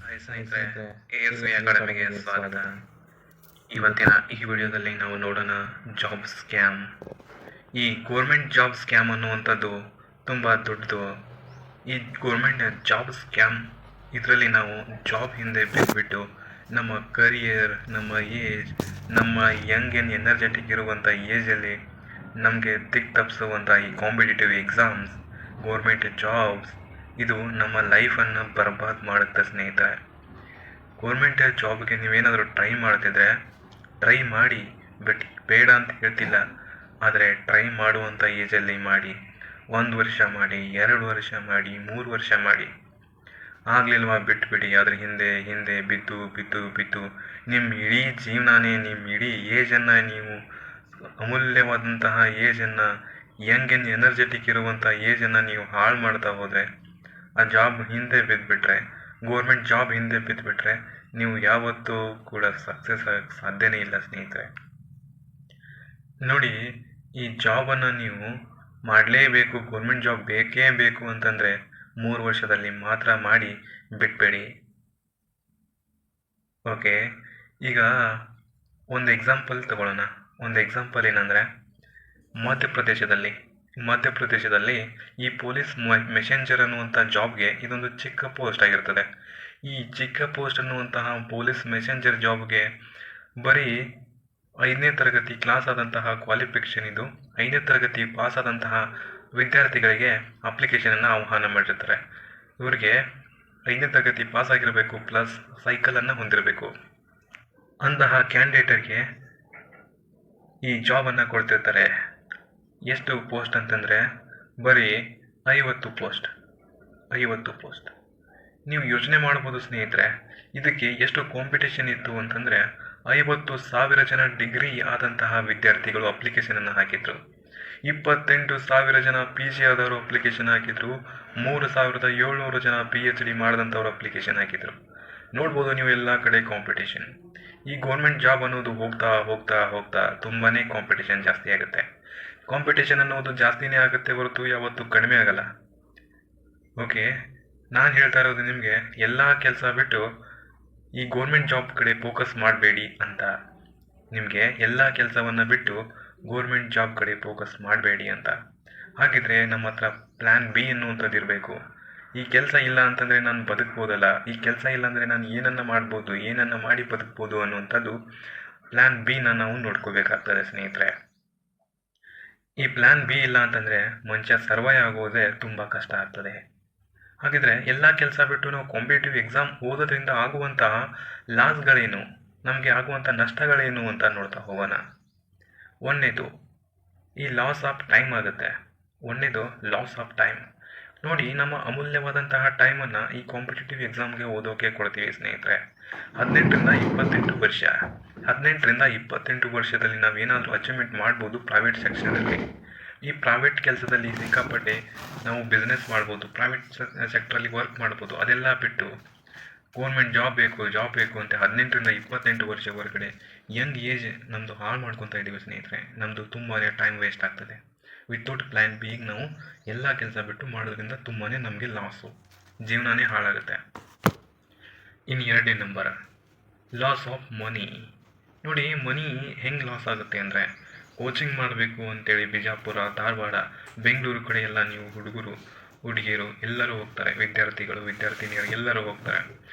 Hi hi ಸ್ನೇಹಿತರೆ, ಸ್ನೇಹಿತರೆ, ASV ASV ಅಕಾಡೆಮಿಗೆ ಅಕಾಡೆಮಿಗೆ ಸ್ವಾಗತ. ಸ್ವಾಗತ. ಇವತ್ತಿನ ಈ ವಿಡಿಯೋದಲ್ಲಿ ನಾವು ನೋಡೋಣ ಜಾಬ್ ಸ್ಕ್ಯಾಮ್. ಈ ಗೋರ್ಮೆಂಟ್ ಜಾಬ್ ಸ್ಕ್ಯಾಮ್ ಅನ್ನುವಂಥದ್ದು ತುಂಬ ದೊಡ್ಡದು. ಈ ಗೋರ್ಮೆಂಟ್ ಜಾಬ್ ಸ್ಕ್ಯಾಮ್ ಇದರಲ್ಲಿ ನಾವು ಜಾಬ್ ಹಿಂದೆ ಬಿದ್ದುಬಿಟ್ಟು ನಮ್ಮ ಕರಿಯರ್, ನಮ್ಮ ಏಜ್, ನಮ್ಮ ಯಂಗ್ ಆ್ಯಂಡ್ ಎನರ್ಜೆಟಿಕ್ ಇರುವಂಥ ಏಜಲ್ಲಿ ನಮಗೆ ದಿಕ್ಕು ತಪ್ಪಿಸುವಂಥ ಈ ಕಾಂಪಿಟೇಟಿವ್ ಎಕ್ಸಾಮ್ಸ್, ಗೋರ್ಮೆಂಟ್ ಜಾಬ್ಸ್, ಇದು ನಮ್ಮ ಲೈಫನ್ನು ಬರ್ಬಾದ್ ಮಾಡುತ್ತೆ ಸ್ನೇಹಿತರೆ. ಗೋರ್ಮೆಂಟ್ ಜಾಬ್ಗೆ ನೀವೇನಾದರೂ ಟ್ರೈ ಮಾಡ್ತಿದ್ರೆ ಟ್ರೈ ಮಾಡಿ, ಬಟ್ ಬೇಡ ಅಂತ ಹೇಳ್ತಿಲ್ಲ. ಆದರೆ ಟ್ರೈ ಮಾಡುವಂಥ ಏಜಲ್ಲಿ ಮಾಡಿ. 1 ವರ್ಷ ಮಾಡಿ, 2 ವರ್ಷ ಮಾಡಿ, 3 ವರ್ಷ ಮಾಡಿ. ಆಗಲಿಲ್ವಾ ಬಿಟ್ಬಿಡಿ. ಅದ್ರ ಹಿಂದೆ ಹಿಂದೆ ಬಿದ್ದು ಬಿದ್ದು ಬಿದ್ದು ನಿಮ್ಮ ಇಡೀ ಜೀವನನೇ, ನಿಮ್ಮ ಇಡೀ ಏಜನ್ನು ನೀವು, ಅಮೂಲ್ಯವಾದಂತಹ ಏಜನ್ನು, ಯಂಗ್ ಆ್ಯಂಡ್ ಎನರ್ಜೆಟಿಕ್ ಇರುವಂಥ ಏಜನ್ನು ನೀವು ಹಾಳು ಮಾಡ್ತಾ ಹೋದರೆ, ಆ ಜಾಬ್ ಹಿಂದೆ ಬಿದ್ದುಬಿಟ್ರೆ, ಗೋರ್ಮೆಂಟ್ ಜಾಬ್ ಹಿಂದೆ ಬಿದ್ದುಬಿಟ್ರೆ ನೀವು ಯಾವತ್ತೂ ಕೂಡ ಸಕ್ಸಸ್ ಆಗಕ್ಕೆ ಸಾಧ್ಯನೇ ಇಲ್ಲ ಸ್ನೇಹಿತರೆ. ನೋಡಿ, ಈ ಜಾಬನ್ನು ನೀವು ಮಾಡಲೇಬೇಕು, ಗೋರ್ಮೆಂಟ್ ಜಾಬ್ ಬೇಕೇ ಬೇಕು ಅಂತಂದರೆ 3 ವರ್ಷದಲ್ಲಿ ಮಾತ್ರ ಮಾಡಿ, ಬಿಟ್ಬೇಡಿ. ಓಕೆ, ಈಗ ಒಂದು ಎಕ್ಸಾಂಪಲ್ ತಗೊಳ್ಳೋಣ. ಒಂದು ಎಕ್ಸಾಂಪಲ್ ಏನಂದರೆ, ಮಧ್ಯಪ್ರದೇಶದಲ್ಲಿ ಈ ಪೊಲೀಸ್ ಮೆಸೆಂಜರ್ ಅನ್ನುವಂಥ ಜಾಬ್ಗೆ ಇದೊಂದು ಚಿಕ್ಕ ಪೋಸ್ಟ್ ಆಗಿರ್ತದೆ. ಈ ಚಿಕ್ಕ ಪೋಸ್ಟ್ ಅನ್ನುವಂತಹ ಪೊಲೀಸ್ ಮೆಸೆಂಜರ್ ಜಾಬ್ಗೆ ಬರೀ 5ನೇ ತರಗತಿ ಕ್ಲಾಸ್ ಆದಂತಹ ಕ್ವಾಲಿಫಿಕೇಷನ್ ಇದು. 5ನೇ ತರಗತಿ ಪಾಸ್ ಆದಂತಹ ವಿದ್ಯಾರ್ಥಿಗಳಿಗೆ ಅಪ್ಲಿಕೇಶನನ್ನು ಆಹ್ವಾನ ಮಾಡಿರ್ತಾರೆ. ಇವರಿಗೆ 5ನೇ ತರಗತಿ ಪಾಸ್ ಆಗಿರಬೇಕು, ಪ್ಲಸ್ ಸೈಕಲನ್ನು ಹೊಂದಿರಬೇಕು. ಅಂತಹ ಕ್ಯಾಂಡಿಡೇಟರ್ಗೆ ಈ ಜಾಬನ್ನು ಕೊಡ್ತಿರ್ತಾರೆ. ಎಷ್ಟು ಪೋಸ್ಟ್ ಅಂತಂದರೆ ಬರೀ 50 ಪೋಸ್ಟ್. ನೀವು ಯೋಚನೆ ಮಾಡ್ಬೋದು ಸ್ನೇಹಿತರೆ, ಇದಕ್ಕೆ ಎಷ್ಟು ಕಾಂಪಿಟೇಷನ್ ಇತ್ತು ಅಂತಂದರೆ 50,000 ಜನ ಡಿಗ್ರಿ ಆದಂತಹ ವಿದ್ಯಾರ್ಥಿಗಳು ಅಪ್ಲಿಕೇಶನನ್ನು ಹಾಕಿದ್ರು. 28,000 ಜನ PG ಆದವರು ಅಪ್ಲಿಕೇಶನ್ ಹಾಕಿದ್ರು. 3,700 ಜನ PhD ಮಾಡಿದಂಥವ್ರು ಅಪ್ಲಿಕೇಶನ್ ಹಾಕಿದ್ರು. ನೋಡ್ಬೋದು ನೀವು ಎಲ್ಲ ಕಡೆ ಕಾಂಪಿಟೇಷನ್. ಈ ಗೌರ್ಮೆಂಟ್ ಜಾಬ್ ಅನ್ನೋದು ಹೋಗ್ತಾ ಹೋಗ್ತಾ ಹೋಗ್ತಾ ತುಂಬಾ ಕಾಂಪಿಟೇಷನ್ ಜಾಸ್ತಿ ಆಗುತ್ತೆ. ಕಾಂಪಿಟೇಷನ್ ಅನ್ನೋದು ಜಾಸ್ತಿನೇ ಆಗುತ್ತೆ ಹೊರತು ಯಾವತ್ತೂ ಕಡಿಮೆ ಆಗಲ್ಲ. ಓಕೆ, ನಾನು ಹೇಳ್ತಾ ಇರೋದು ನಿಮಗೆ ಎಲ್ಲ ಕೆಲಸ ಬಿಟ್ಟು ಈ ಗೋರ್ಮೆಂಟ್ ಜಾಬ್ ಕಡೆ ಫೋಕಸ್ ಮಾಡಬೇಡಿ ಅಂತ. ನಿಮಗೆ ಎಲ್ಲ ಕೆಲಸವನ್ನು ಬಿಟ್ಟು ಗೋರ್ಮೆಂಟ್ ಜಾಬ್ ಕಡೆ ಫೋಕಸ್ ಮಾಡಬೇಡಿ ಅಂತ. ಹಾಗಿದ್ರೆ ನಮ್ಮ ಹತ್ರ ಪ್ಲ್ಯಾನ್ ಬಿ ಅನ್ನುವಂಥದ್ದು ಇರಬೇಕು. ಈ ಕೆಲಸ ಇಲ್ಲ ಅಂತಂದರೆ ನಾನು ಬದುಕ್ಬೋದಲ್ಲ, ಈ ಕೆಲಸ ಇಲ್ಲ ಅಂದರೆ ನಾನು ಏನನ್ನು ಮಾಡ್ಬೋದು, ಏನನ್ನು ಮಾಡಿ ಬದುಕ್ಬೋದು ಅನ್ನುವಂಥದ್ದು ಪ್ಲ್ಯಾನ್ ಬಿನ ನಾವು ನೋಡ್ಕೋಬೇಕಾಗ್ತದೆ ಸ್ನೇಹಿತರೆ. ಈ ಪ್ಲ್ಯಾನ್ ಬಿ ಇಲ್ಲ ಅಂತಂದರೆ ಮನುಷ್ಯ ಸರ್ವೈವ್ ಆಗೋದೇ ತುಂಬ ಕಷ್ಟ ಆಗ್ತದೆ. ಹಾಗಿದ್ರೆ ಎಲ್ಲ ಕೆಲಸ ಬಿಟ್ಟು ನಾವು ಕಾಂಪಿಟೇಟಿವ್ ಎಕ್ಸಾಮ್ ಓದೋದ್ರಿಂದ ಆಗುವಂತಹ ಲಾಸ್ಗಳೇನು, ನಮಗೆ ಆಗುವಂಥ ನಷ್ಟಗಳೇನು ಅಂತ ನೋಡ್ತಾ ಹೋಗೋಣ. ಒಂದನೇದು ಈ ಲಾಸ್ ಆಫ್ ಟೈಮ್ ಆಗುತ್ತೆ. Loss of time. ನೋಡಿ, ನಮ್ಮ ಅಮೂಲ್ಯವಾದಂತಹ ಟೈಮನ್ನು ಈ ಕಾಂಪಿಟೇಟಿವ್ ಎಕ್ಸಾಮ್ಗೆ ಓದೋಕೆ ಕೊಡ್ತೀವಿ ಸ್ನೇಹಿತರೆ. 18ರಿಂದ 28 ವರ್ಷ. 18ರಿಂದ 28 ವರ್ಷದಲ್ಲಿ ನಾವೇನಾದರೂ ಅಚೀವ್ಮೆಂಟ್ ಮಾಡ್ಬೋದು ಪ್ರೈವೇಟ್ ಸೆಕ್ಷನಲ್ಲಿ. ಈ ಪ್ರೈವೇಟ್ ಕೆಲಸದಲ್ಲಿ ಸಿಕ್ಕಾಪಟ್ಟೆ ನಾವು ಬಿಸ್ನೆಸ್ ಮಾಡ್ಬೋದು, ಪ್ರೈವೇಟ್ ಸೆಕ್ಟ್ರಲ್ಲಿ ವರ್ಕ್ ಮಾಡ್ಬೋದು. ಅದೆಲ್ಲ ಬಿಟ್ಟು ಗೌರ್ಮೆಂಟ್ ಜಾಬ್ ಬೇಕು ಅಂತ 18ರಿಂದ 28 ವರ್ಷ ಹೊರಗಡೆ ಯಂಗ್ ಏಜ್ ನಮ್ಮದು ಹಾಳು ಮಾಡ್ಕೊತಾ ಇದ್ದೀವಿ ಸ್ನೇಹಿತರೆ. ನಮ್ಮದು ತುಂಬಾ ಟೈಮ್ ವೇಸ್ಟ್ ಆಗ್ತದೆ. ವಿತೌಟ್ ಪ್ಲ್ಯಾನ್ ಬಿ ನಾವು ಎಲ್ಲ ಕೆಲಸ ಬಿಟ್ಟು ಮಾಡೋದ್ರಿಂದ ತುಂಬಾ ನಮಗೆ ಲಾಸು, ಜೀವನನೇ ಹಾಳಾಗುತ್ತೆ. ಇನ್ನು 2ನೇ ನಂಬರ್, ಲಾಸ್ ಆಫ್ ಮನಿ. ನೋಡಿ, ಮನಿ ಹೆಂಗೆ ಲಾಸ್ ಆಗುತ್ತೆ ಅಂದರೆ, ಕೋಚಿಂಗ್ ಮಾಡಬೇಕು ಅಂತೇಳಿ ಬಿಜಾಪುರ, ಧಾರವಾಡ, ಬೆಂಗಳೂರು ಕಡೆ ಎಲ್ಲ ನೀವು ಹುಡುಗರು ಹುಡುಗಿಯರು ಎಲ್ಲರೂ ಹೋಗ್ತಾರೆ. ವಿದ್ಯಾರ್ಥಿಗಳು, ವಿದ್ಯಾರ್ಥಿನಿಯರು ಎಲ್ಲರೂ ಹೋಗ್ತಾರೆ.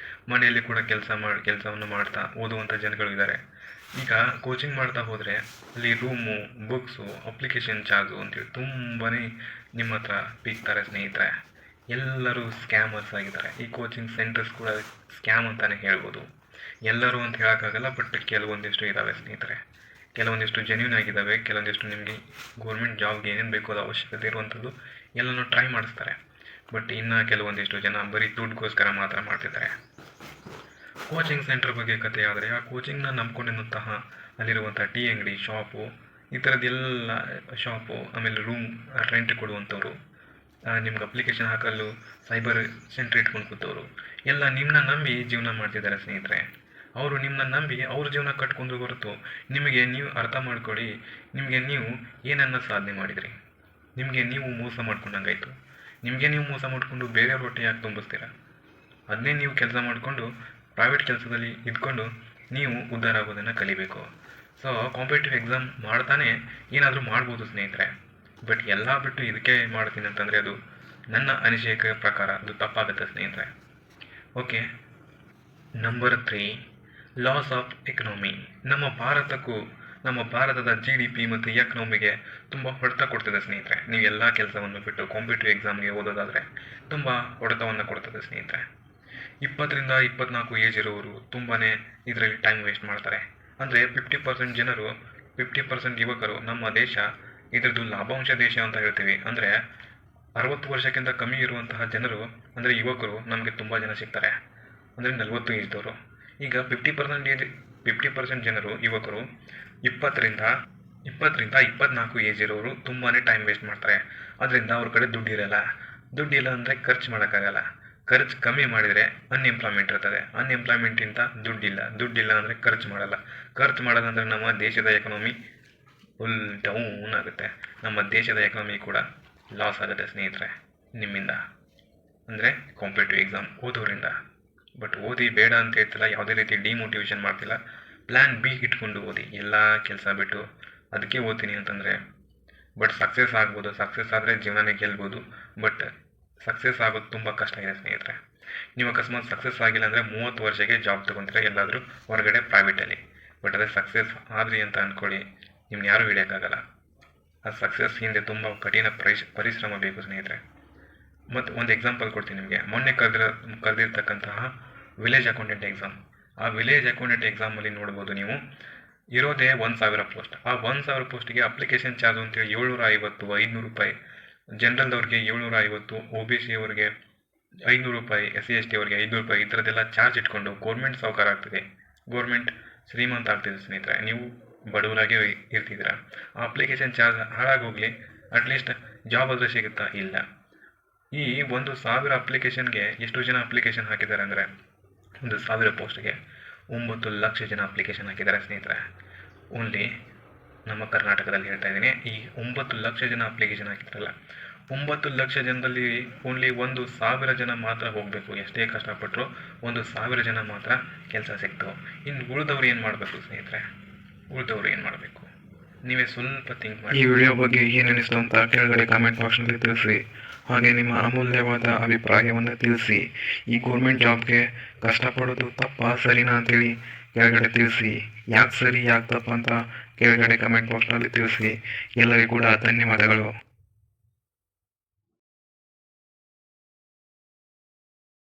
ಮನೆಯಲ್ಲಿ ಕೂಡ ಕೆಲಸವನ್ನು ಮಾಡ್ತಾ ಓದುವಂಥ ಜನಗಳು ಇದ್ದಾರೆ. ಈಗ ಕೋಚಿಂಗ್ ಮಾಡ್ತಾ ಹೋದರೆ ಅಲ್ಲಿ ರೂಮು, ಬುಕ್ಸು, ಅಪ್ಲಿಕೇಶನ್ ಚಾರ್ಜು ಅಂತೇಳಿ ತುಂಬಾ ನಿಮ್ಮ ಹತ್ರ ಬೀಗ್ತಾರೆ ಸ್ನೇಹಿತರೆ. ಎಲ್ಲರೂ ಸ್ಕ್ಯಾಮರ್ಸ್ ಆಗಿದ್ದಾರೆ. ಈ ಕೋಚಿಂಗ್ ಸೆಂಟರ್ಸ್ ಕೂಡ ಸ್ಕ್ಯಾಮ್ ಅಂತಲೇ ಹೇಳ್ಬೋದು. ಎಲ್ಲರೂ ಅಂತ ಹೇಳೋಕ್ಕಾಗಲ್ಲ, ಬಟ್ ಕೆಲವೊಂದಿಷ್ಟು ಇದ್ದಾವೆ ಸ್ನೇಹಿತರೆ. ಕೆಲವೊಂದಿಷ್ಟು ಜೆನ್ಯೂನ್ ಆಗಿದ್ದಾವೆ, ಕೆಲವೊಂದಿಷ್ಟು ನಿಮಗೆ ಗೋರ್ಮೆಂಟ್ ಜಾಬ್ಗೆ ಏನೇನು ಬೇಕೋ ಅದು ಅವಶ್ಯಕತೆ ಇರುವಂಥದ್ದು ಎಲ್ಲನೂ ಟ್ರೈ ಮಾಡಿಸ್ತಾರೆ. ಬಟ್ ಇನ್ನು ಕೆಲವೊಂದಿಷ್ಟು ಜನ ಬರೀ ದುಡ್ಡುಗೋಸ್ಕರ ಮಾತ್ರ ಮಾಡ್ತಿದ್ದಾರೆ. ಕೋಚಿಂಗ್ ಸೆಂಟರ್ ಬಗ್ಗೆ ಕತೆ ಆದರೆ, ಆ ಕೋಚಿಂಗ್ನ ನಂಬ್ಕೊಂಡಿರುವಂತಹ ಅಲ್ಲಿರುವಂಥ ಟೀ ಅಂಗಡಿ, ಶಾಪು, ಈ ಥರದ್ದೆಲ್ಲ ಶಾಪು, ಆಮೇಲೆ ರೂಮ್ ರೆಂಟ್ ಕೊಡುವಂಥವ್ರು, ನಿಮ್ಗೆ ಅಪ್ಲಿಕೇಶನ್ ಹಾಕಲು ಸೈಬರ್ ಸೆಂಟ್ರ್ ಇಟ್ಕೊಂಡು ಕೂತವರು ಎಲ್ಲ ನಿಮ್ಮನ್ನ ನಂಬಿ ಜೀವನ ಮಾಡ್ತಿದ್ದಾರೆ ಸ್ನೇಹಿತರೆ. ಅವರು ನಿಮ್ಮನ್ನ ನಂಬಿ ಅವ್ರ ಜೀವನ ಕಟ್ಕೊಂಡು ಹೊರತು ನಿಮಗೆ ನೀವು ಅರ್ಥ ಮಾಡ್ಕೊಳ್ಳಿ, ನಿಮಗೆ ನೀವು ಏನನ್ನು ಸಾಧನೆ ಮಾಡಿದ್ರಿ. ನಿಮಗೆ ನೀವು ಮೋಸ ಮಾಡ್ಕೊಂಡಂಗಾಯ್ತು. ನಿಮಗೆ ನೀವು ಮೋಸ ಮಾಡಿಕೊಂಡು ಬೇರೆಯವ್ರ ಹೊಟ್ಟೆ ಯಾಕೆ ತುಂಬಿಸ್ತೀರಾ? ಅದನ್ನೇ ನೀವು ಕೆಲಸ ಮಾಡಿಕೊಂಡು ಪ್ರೈವೇಟ್ ಕೆಲಸದಲ್ಲಿ ಇದ್ಕೊಂಡು ನೀವು ಉದ್ಧಾರ ಆಗೋದನ್ನು ಕಲಿಬೇಕು. ಸೊ ಕಾಂಪಿಟೇಟಿವ್ ಎಕ್ಸಾಮ್ ಮಾಡ್ತಾನೆ ಏನಾದರೂ ಮಾಡ್ಬೋದು ಸ್ನೇಹಿತರೆ. ಬಟ್ ಎಲ್ಲ ಬಿಟ್ಟು ಇದಕ್ಕೆ ಮಾಡ್ತೀನಿ ಅಂತಂದರೆ ಅದು ನನ್ನ ಅನಿಸಿಕೆ ಪ್ರಕಾರ ಅದು ತಪ್ಪಾಗುತ್ತೆ ಸ್ನೇಹಿತರೆ. Okay, number 3, loss of economy. ನಮ್ಮ ಭಾರತದ GDP ಮತ್ತು ಎಕನಾಮಿಗೆ ತುಂಬ ಹೊಡೆತ ಕೊಡ್ತದೆ ಸ್ನೇಹಿತರೆ. ನೀವು ಎಲ್ಲ ಕೆಲಸವನ್ನು ಬಿಟ್ಟು ಕಾಂಪಿಟೇಟಿವ್ ಎಕ್ಸಾಮ್ಗೆ ಓದೋದಾದರೆ ತುಂಬ ಹೊಡೆತವನ್ನು ಕೊಡ್ತದೆ ಸ್ನೇಹಿತರೆ. 20ರಿಂದ 24 ಏಜ್ ಇರೋರು ತುಂಬಾ ಇದರಲ್ಲಿ ಟೈಮ್ ವೇಸ್ಟ್ ಮಾಡ್ತಾರೆ. ಅಂದರೆ 50% ಯುವಕರು, ನಮ್ಮ ದೇಶ ಇದರದ್ದು ಲಾಭಾಂಶ ದೇಶ ಅಂತ ಹೇಳ್ತೀವಿ. ಅಂದರೆ 60 ವರ್ಷಕ್ಕಿಂತ ಕಮ್ಮಿ ಇರುವಂತಹ ಜನರು ಅಂದರೆ ಯುವಕರು ನಮಗೆ ತುಂಬ ಜನ ಸಿಗ್ತಾರೆ. ಅಂದರೆ 40 ಏಜ್ದವರು. ಈಗ 50% ಜನರು ಯುವಕರು 20ರಿಂದ 24 ಏಜ್ ಇರೋರು ತುಂಬಾ ಟೈಮ್ ವೇಸ್ಟ್ ಮಾಡ್ತಾರೆ. ಅದರಿಂದ ಅವ್ರ ಕಡೆ ದುಡ್ಡಿಲ್ಲ ಅಂದರೆ ಖರ್ಚು ಮಾಡೋಕ್ಕಾಗಲ್ಲ. ಖರ್ಚು ಕಮ್ಮಿ ಮಾಡಿದರೆ ಅನ್ಎಂಪ್ಲಾಯ್ಮೆಂಟ್ ಇರ್ತದೆ. ಅನ್ಎಂಪ್ಲಾಯ್ಮೆಂಟಿಂದ ದುಡ್ಡಿಲ್ಲ ಅಂದರೆ ಖರ್ಚು ಮಾಡೋದಂದರೆ ನಮ್ಮ ದೇಶದ ಎಕನಾಮಿ ಫುಲ್ ಡೌನ್ ಆಗುತ್ತೆ. ನಮ್ಮ ದೇಶದ ಎಕನಾಮಿ ಕೂಡ ಲಾಸ್ ಆಗುತ್ತೆ ಸ್ನೇಹಿತರೆ ನಿಮ್ಮಿಂದ, ಅಂದರೆ ಕಾಂಪಿಟೇಟಿವ್ ಎಕ್ಸಾಮ್ ಓದೋರಿಂದ. ಬಟ್ ಓದಿ ಬೇಡ ಅಂತ ಹೇಳ್ತಿಲ್ಲ, ಯಾವುದೇ ರೀತಿ ಡಿಮೋಟಿವೇಶನ್ ಮಾಡ್ತಿಲ್ಲ. ಪ್ಲ್ಯಾನ್ ಬಿ ಇಟ್ಕೊಂಡು ಓದಿ. ಎಲ್ಲ ಕೆಲಸ ಬಿಟ್ಟು ಅದಕ್ಕೆ ಓದ್ತೀನಿ ಅಂತಂದರೆ ಬಟ್ ಸಕ್ಸಸ್ ಆಗ್ಬೋದು. ಸಕ್ಸಸ್ ಆದರೆ ಜೀವನನೇ ಗೆಲ್ಬೋದು. ಬಟ್ ಸಕ್ಸಸ್ ಆಗೋದು ತುಂಬ ಕಷ್ಟ ಇದೆ ಸ್ನೇಹಿತರೆ. ನೀವು ಅಕಸ್ಮಾತ್ ಸಕ್ಸಸ್ ಆಗಿಲ್ಲ ಅಂದರೆ 30 ವರ್ಷಕ್ಕೆ ಜಾಬ್ ತೊಗೊತೀರ ಎಲ್ಲಾದರೂ ಹೊರಗಡೆ ಪ್ರೈವೇಟಲ್ಲಿ. ಬಟ್ ಅದೇ ಸಕ್ಸಸ್ ಆದ್ರಿ ಅಂತ ಅಂದ್ಕೊಳ್ಳಿ, ನಿಮ್ಗೆ ಯಾರೂ ಹಿಡಿಯೋಕ್ಕಾಗಲ್ಲ. ಆ ಸಕ್ಸಸ್ ಹಿಂದೆ ತುಂಬ ಕಠಿಣ ಪರಿಶ್ರಮ ಬೇಕು ಸ್ನೇಹಿತರೆ. ಮತ್ತು ಒಂದು ಎಕ್ಸಾಂಪಲ್ ಕೊಡ್ತೀನಿ ನಿಮಗೆ. ಮೊನ್ನೆ ಕರೆದಿರ್ತಕ್ಕಂತಹ ವಿಲೇಜ್ ಅಕೌಂಟೆಂಟ್ ಎಕ್ಸಾಮ್. ಆ ವಿಲೇಜ್ ಅಕೌಂಟೆಂಟ್ ಎಕ್ಸಾಮಲ್ಲಿ ನೋಡ್ಬೋದು ನೀವು, ಇರೋದೇ 1000 ಪೋಸ್ಟ್. ಆ 1000 ಪೋಸ್ಟಿಗೆ ಅಪ್ಲಿಕೇಶನ್ ಚಾರ್ಜ್ ಅಂತೇಳಿ 750, 500 ರೂಪಾಯಿ. ಜನರಲ್ದವ್ರಿಗೆ 750, OBC ಅವ್ರಿಗೆ 500 ರೂಪಾಯಿ, SC/ST ಅವ್ರಿಗೆ 500 ರೂಪಾಯಿ, ಈ ಥರದ್ದೆಲ್ಲ ಚಾರ್ಜ್ ಇಟ್ಕೊಂಡು ಗೌರ್ಮೆಂಟ್ ಸಾಹುಕಾರ ಆಗ್ತಿದೆ, ಗೌರ್ಮೆಂಟ್ ಶ್ರೀಮಂತ ಆಗ್ತಿದೆ ಸ್ನೇಹಿತರೆ. ನೀವು ಬಡವರಾಗೆ ಇರ್ತಿದ್ದೀರ. ಆ ಅಪ್ಲಿಕೇಶನ್ ಚಾರ್ಜ್ ಹಾಳಾಗೋಗ್ಲಿ, ಅಟ್ಲೀಸ್ಟ್ ಜಾಬ್ ಆದರೂ ಸಿಗುತ್ತಾ? ಇಲ್ಲ. ಈ 1000 ಅಪ್ಲಿಕೇಶನ್ಗೆ ಎಷ್ಟು ಜನ ಅಪ್ಲಿಕೇಶನ್ ಹಾಕಿದ್ದಾರೆ ಅಂದರೆ 1000 ಪೋಸ್ಟ್ಗೆ 9 ಲಕ್ಷ ಜನ ಅಪ್ಲಿಕೇಶನ್ ಹಾಕಿದ್ದಾರೆ ಸ್ನೇಹಿತರೆ. ಓನ್ಲಿ ನಮ್ಮ ಕರ್ನಾಟಕದಲ್ಲಿ ಹೇಳ್ತಾ ಇದ್ದೀನಿ. ಈ 9 ಲಕ್ಷ ಜನ ಅಪ್ಲಿಕೇಶನ್ ಹಾಕಿದ್ರಲ್ಲ, 9 ಲಕ್ಷ ಜನದಲ್ಲಿ ಓನ್ಲಿ 1000 ಜನ ಮಾತ್ರ ಹೋಗಬೇಕು. ಎಷ್ಟೇ ಕಷ್ಟಪಟ್ಟರು 1000 ಜನ ಮಾತ್ರ ಕೆಲಸ ಸಿಕ್ತು. ಇನ್ನು ಉಳಿದವ್ರು ಏನು ಮಾಡಬೇಕು ಸ್ನೇಹಿತರೆ? ನೀವೇ ಸ್ವಲ್ಪ ಥಿಂಕ್ ಮಾಡಿ. ಈ ವಿಡಿಯೋ ಬಗ್ಗೆ ಏನು ಅನಿಸ್ತು ಅಂತ ಕೆಳಗಡೆ ಕಾಮೆಂಟ್ ಬಾಕ್ಸ್ನಲ್ಲಿ ತಿಳಿಸಿ. ಹಾಗೆ ನಿಮ್ಮ ಅಮೂಲ್ಯವಾದ ಅಭಿಪ್ರಾಯವನ್ನು ತಿಳಿಸಿ. ಈ ಗೌರ್ಮೆಂಟ್ ಜಾಬ್ಗೆ ಕಷ್ಟಪಡೋದು ತಪ್ಪಾ ಸರಿನಾ ಅಂತೇಳಿ ಕೆಳಗಡೆ ತಿಳಿಸಿ. ಯಾಕೆ ಸರಿ ಯಾಕೆ ತಪ್ಪು ಅಂತ ಕೆಳಗಡೆ ಕಮೆಂಟ್ ಬಾಕ್ಸ್ನಲ್ಲಿ ತಿಳಿಸಿ. ಎಲ್ಲರಿಗೂ ಕೂಡ ಧನ್ಯವಾದಗಳು.